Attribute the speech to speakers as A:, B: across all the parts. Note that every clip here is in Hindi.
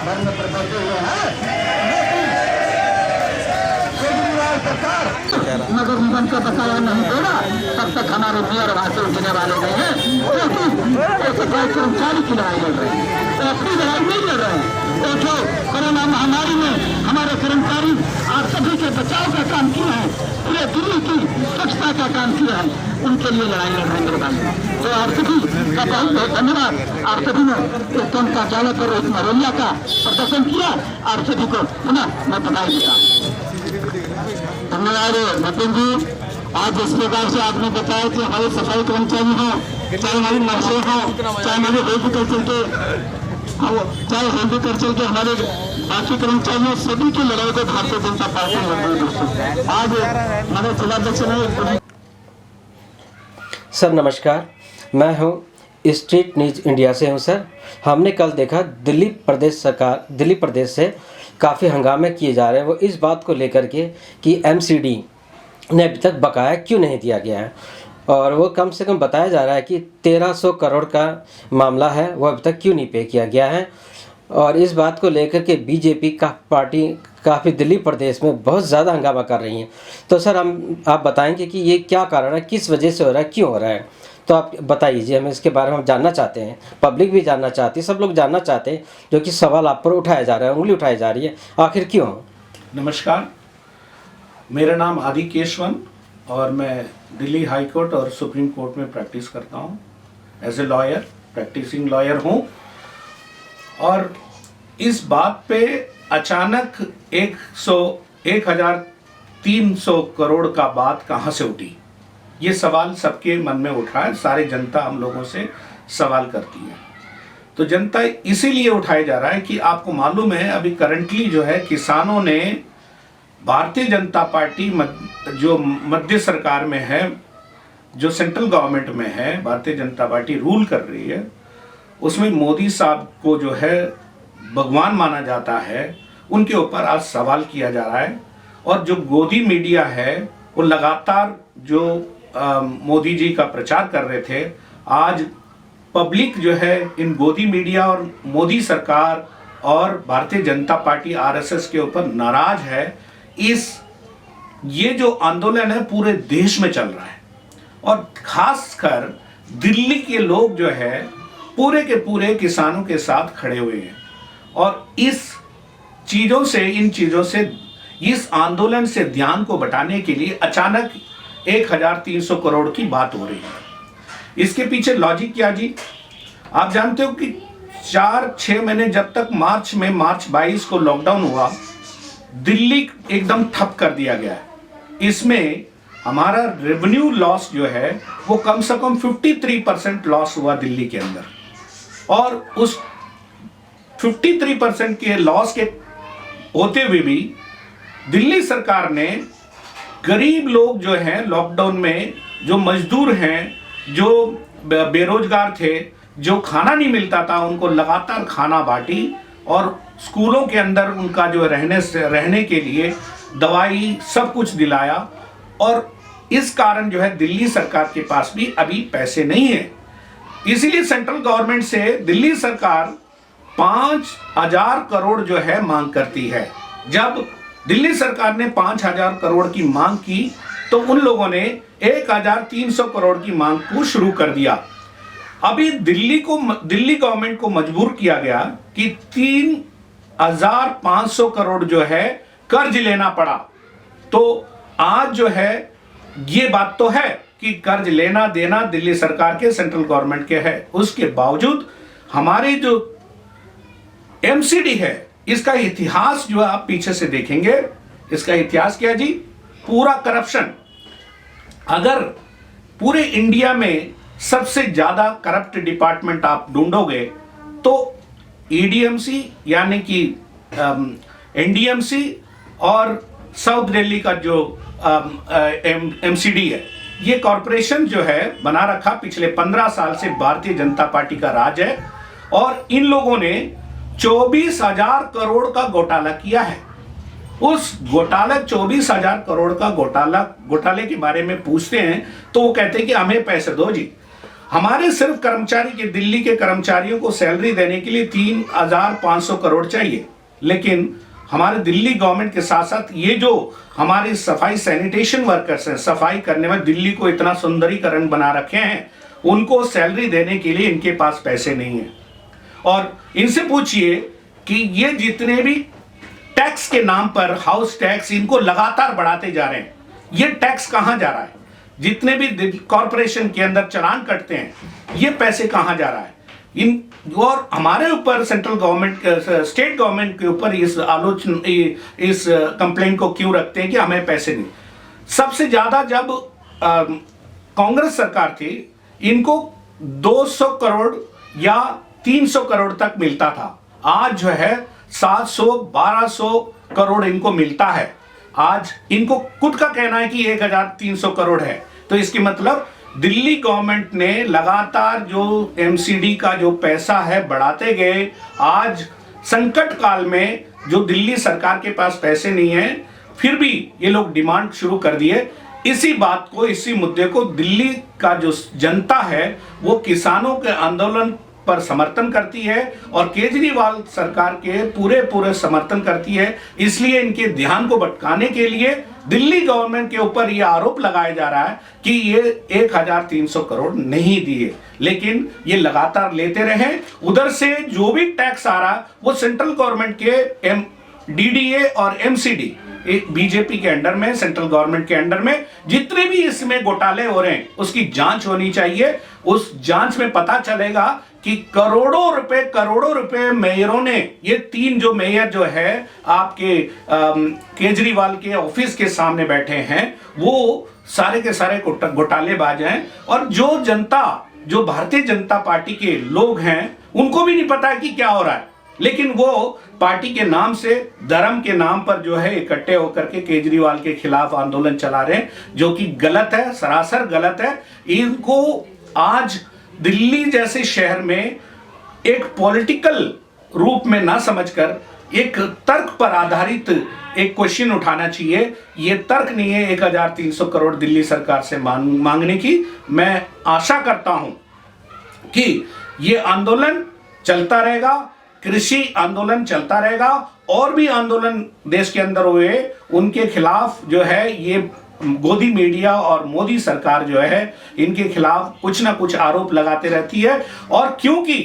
A: भर में बैठे हुए हैं, केजरीवाल सरकार नगर निगम का बकाया नहीं देगा तब तक हमारे मेयर वहां से उठने वाले नहीं है, क्योंकि सफाई कर्मचारी की लड़ाई लड़ रहे हैं, अपनी लड़ाई नहीं लड़ रहे हैं। देखो, कोरोना महामारी में हमारे कर्मचारी आप सभी के बचाव का काम किया है, पूरे दिल्ली की स्वच्छता का काम किया है, उनके लिए लड़ाई लड़ रहे हैं मेरे भाई। तो आप सभी का बहुत बहुत धन्यवाद। आप सभी ने इस तंत्र का चालक और एक नरोलिया का प्रदर्शन किया, आप सभी को पुनः मैं बधाई देता हूँ। धन्यवाद नितिन जी। आज जिस प्रकार से आपने बताया कि हमारे सफाई कर्मचारी हों, चाहे हमारी नर्सें हों, चाहे हमारे हॉर्टिकल्चर के हमारे बाकी कर्मचारियों, सभी की लड़ाई को भारतीय जनता पार्टी लड़ रही है दोस्तों। आज हमारे जिलाध्यक्ष ने।
B: सर नमस्कार, मैं हूं स्ट्रीट न्यूज इंडिया से हूं सर। हमने कल देखा दिल्ली प्रदेश से काफ़ी हंगामे किए जा रहे हैं, वो इस बात को लेकर के कि एमसीडी ने अभी तक बकाया क्यों नहीं दिया गया है, और वो कम से कम बताया जा रहा है कि 1300 करोड़ का मामला है, वो अभी तक क्यों नहीं पे किया गया है। और इस बात को लेकर के बीजेपी का पार्टी काफ़ी दिल्ली प्रदेश में बहुत ज़्यादा हंगामा कर रही है। तो सर आप बताएंगे कि ये क्या कारण है, किस वजह से हो रहा है, क्यों हो रहा है, तो आप बताइए। हमें इसके बारे में हम जानना चाहते हैं, पब्लिक भी जानना चाहती है, सब लोग जानना चाहते हैं, जो कि सवाल आप पर उठाया जा रहा है, उंगली उठाई जा रही है, आखिर क्यों।
C: नमस्कार, मेरा नाम आदि केशवन और मैं दिल्ली हाई कोर्ट और सुप्रीम कोर्ट में प्रैक्टिस करता हूँ। As a lawyer, practising lawyer हूँ। और इस बात पे अचानक 1300 करोड़ का बात कहाँ से उठी, ये सवाल सबके मन में उठा है। सारी जनता हम लोगों से सवाल करती है, तो जनता इसीलिए उठाया जा रहा है कि आपको मालूम है अभी करंटली जो है किसानों ने भारतीय जनता पार्टी जो मध्य सरकार में है, जो सेंट्रल गवर्नमेंट में है, भारतीय जनता पार्टी रूल कर रही है, उसमें मोदी साहब को जो है भगवान माना जाता है, उनके ऊपर आज सवाल किया जा रहा है। और जो गोदी मीडिया है वो लगातार जो मोदी जी का प्रचार कर रहे थे, आज पब्लिक जो है इन गोदी मीडिया और मोदी सरकार और भारतीय जनता पार्टी आरएसएस के ऊपर नाराज है। ये जो आंदोलन है पूरे देश में चल रहा है और खासकर दिल्ली के लोग जो है पूरे के पूरे किसानों के साथ खड़े हुए हैं। और इन चीजों से इस आंदोलन से ध्यान को बटाने के लिए अचानक 1300 करोड़ की बात हो रही है। इसके पीछे लॉजिक क्या जी? आप जानते हो कि 4-6 महीने जब तक मार्च 22 को लॉकडाउन हुआ, दिल्ली एकदम ठप कर दिया गया है। इसमें हमारा रेवेन्यू लॉस जो है वो कम से कम 53% लॉस हुआ दिल्ली के अंदर। और उस 53% के लॉस के होते हुए भी दिल्ली सरकार ने गरीब लोग जो हैं लॉकडाउन में, जो मजदूर हैं, जो बेरोजगार थे, जो खाना नहीं मिलता था, उनको लगातार खाना बांटी और स्कूलों के अंदर उनका जो रहने के लिए दवाई सब कुछ दिलाया। और इस कारण जो है दिल्ली सरकार के पास भी अभी पैसे नहीं है, इसीलिए सेंट्रल गवर्नमेंट से दिल्ली सरकार 5000 करोड़ जो है मांग करती है। जब दिल्ली सरकार ने 5000 करोड़ की मांग की तो उन लोगों ने 1300 करोड़ की मांग को शुरू कर दिया। अभी दिल्ली गवर्नमेंट को मजबूर किया गया कि 3500 करोड़ जो है कर्ज लेना पड़ा। तो आज जो है ये बात तो है कि कर्ज लेना देना दिल्ली सरकार के, सेंट्रल गवर्नमेंट के है, उसके बावजूद हमारे जो एमसीडी है इसका इतिहास जो आप पीछे से देखेंगे, इसका इतिहास क्या जी? पूरा करप्शन। अगर पूरे इंडिया में सबसे ज्यादा करप्ट डिपार्टमेंट आप ढूंढोगे तो ईडीएमसी यानी कि एनडीएमसी और साउथ दिल्ली का जो एमसीडी है, ये कॉरपोरेशन जो है बना रखा पिछले 15 साल से भारतीय जनता पार्टी का राज है। और इन लोगों ने 24,000 करोड़ का घोटाला किया है। उस घोटाला 24,000 करोड़ का घोटाले के बारे में पूछते हैं तो वो कहते हैं कि हमें पैसे दो जी। हमारे सिर्फ कर्मचारी के, दिल्ली के कर्मचारियों को सैलरी देने के लिए 3,500 करोड़ चाहिए, लेकिन हमारे दिल्ली गवर्नमेंट के साथ साथ ये जो हमारे सफाई सैनिटेशन वर्कर्स हैं, सफाई करने में दिल्ली को इतना सुंदरीकरण बना रखे हैं, उनको सैलरी देने के लिए इनके पास पैसे नहीं है। और इनसे पूछिए कि ये जितने भी टैक्स के नाम पर, हाउस टैक्स, इनको लगातार बढ़ाते जा रहे हैं, ये टैक्स कहां जा रहा है? जितने भी कॉरपोरेशन के अंदर चालान कटते हैं, ये पैसे कहां जा रहा है? और हमारे ऊपर सेंट्रल गवर्नमेंट, स्टेट गवर्नमेंट के ऊपर इस आलोचना, इस कंप्लेंट को क्यों रखते हैं कि हमें पैसे नहीं? सबसे ज्यादा जब कांग्रेस सरकार थी, इनको 200 करोड़ या 300 करोड़ तक मिलता था। आज जो है 700-1200 करोड़ इनको मिलता है। आज इनको खुद का कहना है कि 1,300 करोड़ है। तो इसकी मतलब दिल्ली गवर्नमेंट ने लगातार जो एमसीडी का जो पैसा है बढ़ाते गए। आज संकट काल में जो दिल्ली सरकार के पास पैसे नहीं है, फिर भी ये लोग डिमांड शुरू कर दिए। इसी बात को, इसी मुद्दे को दिल्ली का जो जनता है वो किसानों के आंदोलन पर समर्थन करती है और केजरीवाल सरकार के पूरे समर्थन करती है। इसलिए इनके ध्यान को भटकाने के लिए दिल्ली गवर्नमेंट के ऊपर यह आरोप लगाया जा रहा है कि ये 1,300 करोड़ नहीं दिए, लेकिन ये लगातार लेते रहे। उधर से जो भी टैक्स आ रहा वो सेंट्रल गवर्नमेंट के डीडीए और एमसीडी, बीजेपी के अंडर में, सेंट्रल गवर्नमेंट के अंडर में जितने भी इसमें घोटाले हो रहे हैं उसकी जांच होनी चाहिए। उस जांच में पता चलेगा कि करोड़ों रुपए मेयरों ने, ये 3 जो मेयर जो है आपके केजरीवाल के ऑफिस के सामने बैठे हैं, वो सारे के सारे घोटालेबाज हैं। और जो जनता, जो भारतीय जनता पार्टी के लोग हैं, उनको भी नहीं पता है कि क्या हो रहा है, लेकिन वो पार्टी के नाम से, धर्म के नाम पर जो है इकट्ठे होकर के केजरीवाल के खिलाफ आंदोलन चला रहे हैं, जो कि गलत है, सरासर गलत है। इनको आज दिल्ली जैसे शहर में एक पॉलिटिकल रूप में ना समझकर एक तर्क पर आधारित एक क्वेश्चन उठाना चाहिए। ये तर्क नहीं है 1,300 करोड़ दिल्ली सरकार से मांगने की। मैं आशा करता हूं कि ये आंदोलन चलता रहेगा, कृषि आंदोलन चलता रहेगा, और भी आंदोलन देश के अंदर हुए उनके खिलाफ जो है ये गोदी मीडिया और मोदी सरकार जो है इनके खिलाफ कुछ ना कुछ आरोप लगाते रहती है। और क्योंकि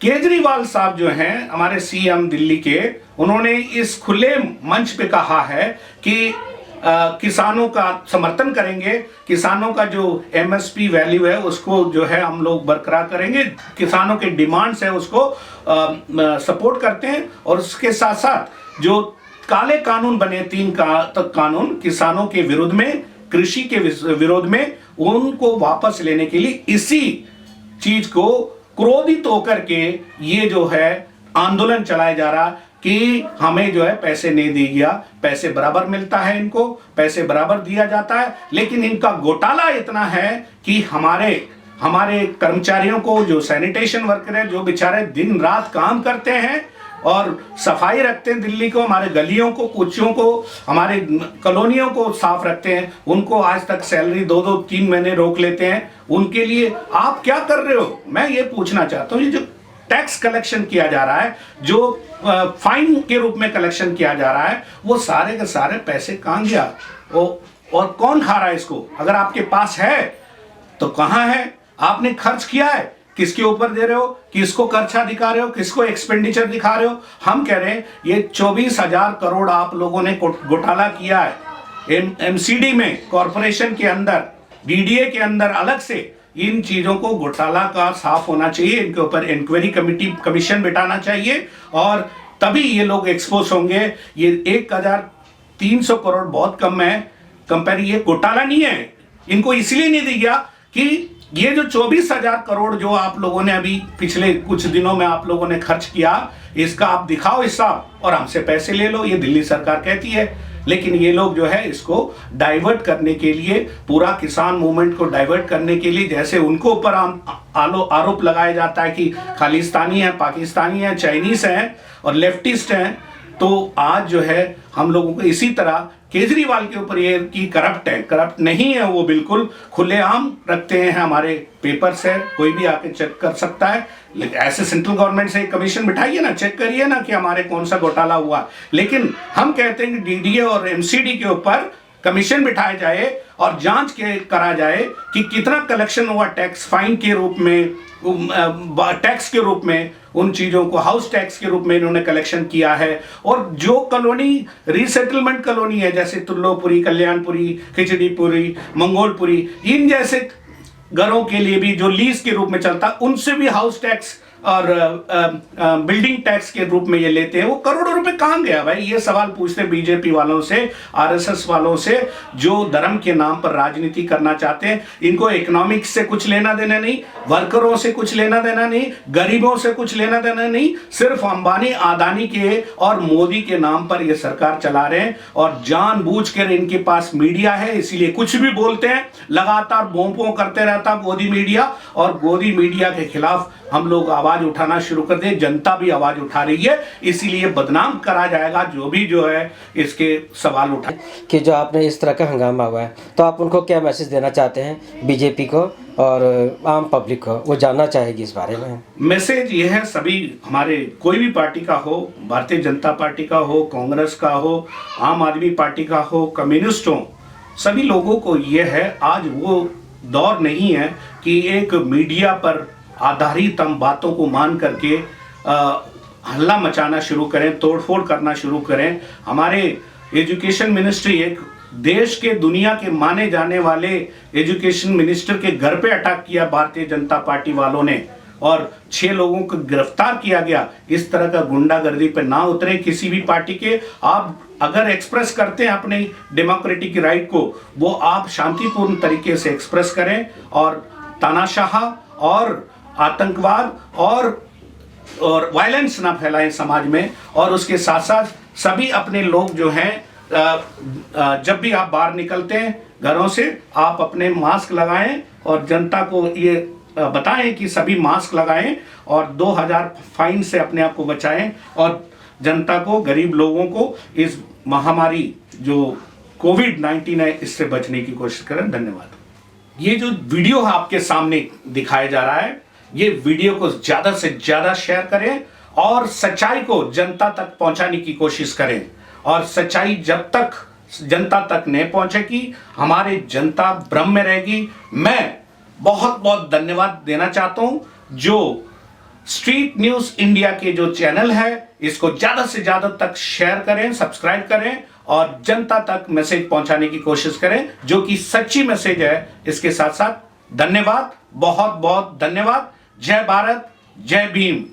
C: केजरीवाल साहब जो हैं हमारे सीएम दिल्ली के, उन्होंने इस खुले मंच पे कहा है कि किसानों का समर्थन करेंगे, किसानों का जो एमएसपी वैल्यू है उसको जो है हम लोग बरकरार करेंगे, किसानों के डिमांड्स है उसको सपोर्ट करते हैं। और उसके साथ साथ जो काले कानून बने 3 कानून किसानों के विरुद्ध में, कृषि के विरोध में, उनको वापस लेने के लिए इसी चीज को क्रोधित होकर के ये जो है आंदोलन चलाया जा रहा कि हमें जो है पैसे नहीं दिया गया। पैसे बराबर मिलता है, इनको पैसे बराबर दिया जाता है, लेकिन इनका घोटाला इतना है कि हमारे कर्मचारियों को, जो सैनिटेशन वर्कर है, जो बेचारे दिन रात काम करते हैं और सफाई रखते हैं दिल्ली को, हमारे गलियों को, कुचियों को, हमारे कॉलोनियों को साफ रखते हैं, उनको आज तक सैलरी 2-3 महीने रोक लेते हैं। उनके लिए आप क्या कर रहे हो? मैं ये पूछना चाहता हूँ। ये जो टैक्स कलेक्शन किया जा रहा है, जो फाइन के रूप में कलेक्शन किया जा रहा है, वो सारे के सारे पैसे कहाँ गया और कौन खा रहा है इसको? अगर आपके पास है तो कहाँ है? आपने खर्च किया है, किसके ऊपर दे रहे हो? किसको खर्चा दिखा रहे हो? किसको एक्सपेंडिचर दिखा रहे हो? हम कह रहे हैं ये 24,000 करोड़ आप लोगों ने घोटाला किया है एमसीडी में, कॉरपोरेशन के अंदर, डीडीए के अंदर अलग से। इन चीजों को घोटाला का साफ होना चाहिए, इनके ऊपर इंक्वायरी कमीशन बिठाना चाहिए और तभी ये लोग एक्सपोज होंगे। ये 1,300 करोड़ बहुत कम है कंपेयर, ये घोटाला नहीं है। इनको इसलिए नहीं दिया कि ये जो 24,000 करोड़ जो आप लोगों ने अभी पिछले कुछ दिनों में आप लोगों ने खर्च किया, इसका आप दिखाओ हिसाब और हमसे पैसे ले लो, ये दिल्ली सरकार कहती है। लेकिन ये लोग जो है इसको डाइवर्ट करने के लिए, पूरा किसान मूवमेंट को डाइवर्ट करने के लिए, जैसे उनको ऊपर आरोप लगाया जाता है कि खालिस्तानी है, पाकिस्तानी है, चाइनीज हैं और लेफ्टिस्ट हैं, तो आज जो है हम लोगों को इसी तरह केजरीवाल के ऊपर ये कि करप्ट है, करप्ट नहीं है, वो बिल्कुल खुलेआम रखते हैं, हमारे पेपर्स है, कोई भी आके चेक कर सकता है। ऐसे सेंट्रल गवर्नमेंट से कमीशन बिठाइए ना, चेक करिए ना कि हमारे कौन सा घोटाला हुआ। लेकिन हम कहते हैं कि डीडीए और एमसीडी के ऊपर कमीशन बिठाया जाए और जांच करा जाए कि कितना कलेक्शन हुआ टैक्स फाइन के रूप में, टैक्स के रूप में, उन चीजों को हाउस टैक्स के रूप में इन्होंने कलेक्शन किया है। और जो कॉलोनी रीसेटलमेंट कॉलोनी है, जैसे तुल्लोपुरी, कल्याणपुरी, खिचड़ीपुरी, मंगोलपुरी, इन जैसे घरों के लिए भी जो लीज के रूप में चलता, उनसे भी हाउस टैक्स और बिल्डिंग टैक्स के रूप में ये लेते हैं। वो करोड़ों रुपए कहां गया भाई? ये सवाल पूछते बीजेपी वालों से, आरएसएस वालों से, जो धर्म के नाम पर राजनीति करना चाहते हैं। इनको इकोनॉमिक्स से कुछ लेना देना नहीं, वर्करों से कुछ लेना देना नहीं, गरीबों से कुछ लेना देना नहीं, सिर्फ अंबानी अदानी के और मोदी के नाम पर ये सरकार चला रहे हैं। और जानबूझकर इनके पास मीडिया है, इसीलिए कुछ भी बोलते हैं, लगातार बोंपों करते रहता गोदी मीडिया। और गोदी मीडिया के खिलाफ हम लोग आवाज उठाना शुरू कर दे, जनता भी आवाज उठा रही है, इसीलिए बदनाम करा जाएगा जो भी जो है इसके सवाल उठाए।
B: कि जो आपने इस तरह का हंगामा हुआ है, तो आप उनको क्या मैसेज देना चाहते हैं, बीजेपी को और आम पब्लिक को? वो जानना चाहेगी इस बारे में।
C: मैसेज ये है, सभी हमारे कोई भी पार्टी का हो, भारतीय जनता पार्टी का हो, कांग्रेस का हो, आम आदमी पार्टी का हो, कम्युनिस्ट हो, सभी लोगों को ये है, आज वो दौर नहीं है कि एक मीडिया पर आधारित हम बातों को मान करके हल्ला मचाना शुरू करें, तोड़फोड़ करना शुरू करें। हमारे एजुकेशन मिनिस्ट्री, एक देश के दुनिया के माने जाने वाले एजुकेशन मिनिस्टर के घर पे अटैक किया भारतीय जनता पार्टी वालों ने और 6 लोगों को गिरफ्तार किया गया। इस तरह का गुंडागर्दी पे ना उतरे किसी भी पार्टी के। आप अगर एक्सप्रेस करते हैं अपने डेमोक्रेटिक राइट को, वो आप शांतिपूर्ण तरीके से एक्सप्रेस करें और तानाशाह और आतंकवाद और वायलेंस ना फैलाएं समाज में। और उसके साथ साथ सभी अपने लोग जो हैं, जब भी आप बाहर निकलते हैं घरों से, आप अपने मास्क लगाएं और जनता को ये बताएं कि सभी मास्क लगाएं और 2000 फाइन से अपने आप को बचाएं और जनता को, गरीब लोगों को इस महामारी जो कोविड-19 है, इससे बचने की कोशिश करें। धन्यवाद। ये जो वीडियो आपके सामने दिखाया जा रहा है, ये वीडियो को ज्यादा से ज्यादा शेयर करें और सच्चाई को जनता तक पहुंचाने की कोशिश करें। और सच्चाई जब तक जनता तक नहीं पहुंचेगी, हमारी जनता भ्रम में रहेगी। मैं बहुत बहुत धन्यवाद देना चाहता हूं जो स्ट्रीट न्यूज इंडिया के जो चैनल है, इसको ज्यादा से ज्यादा तक शेयर करें, सब्सक्राइब करें और जनता तक मैसेज पहुंचाने की कोशिश करें, जो कि सच्ची मैसेज है। इसके साथ साथ धन्यवाद, बहुत बहुत धन्यवाद। जय भारत, जय भीम।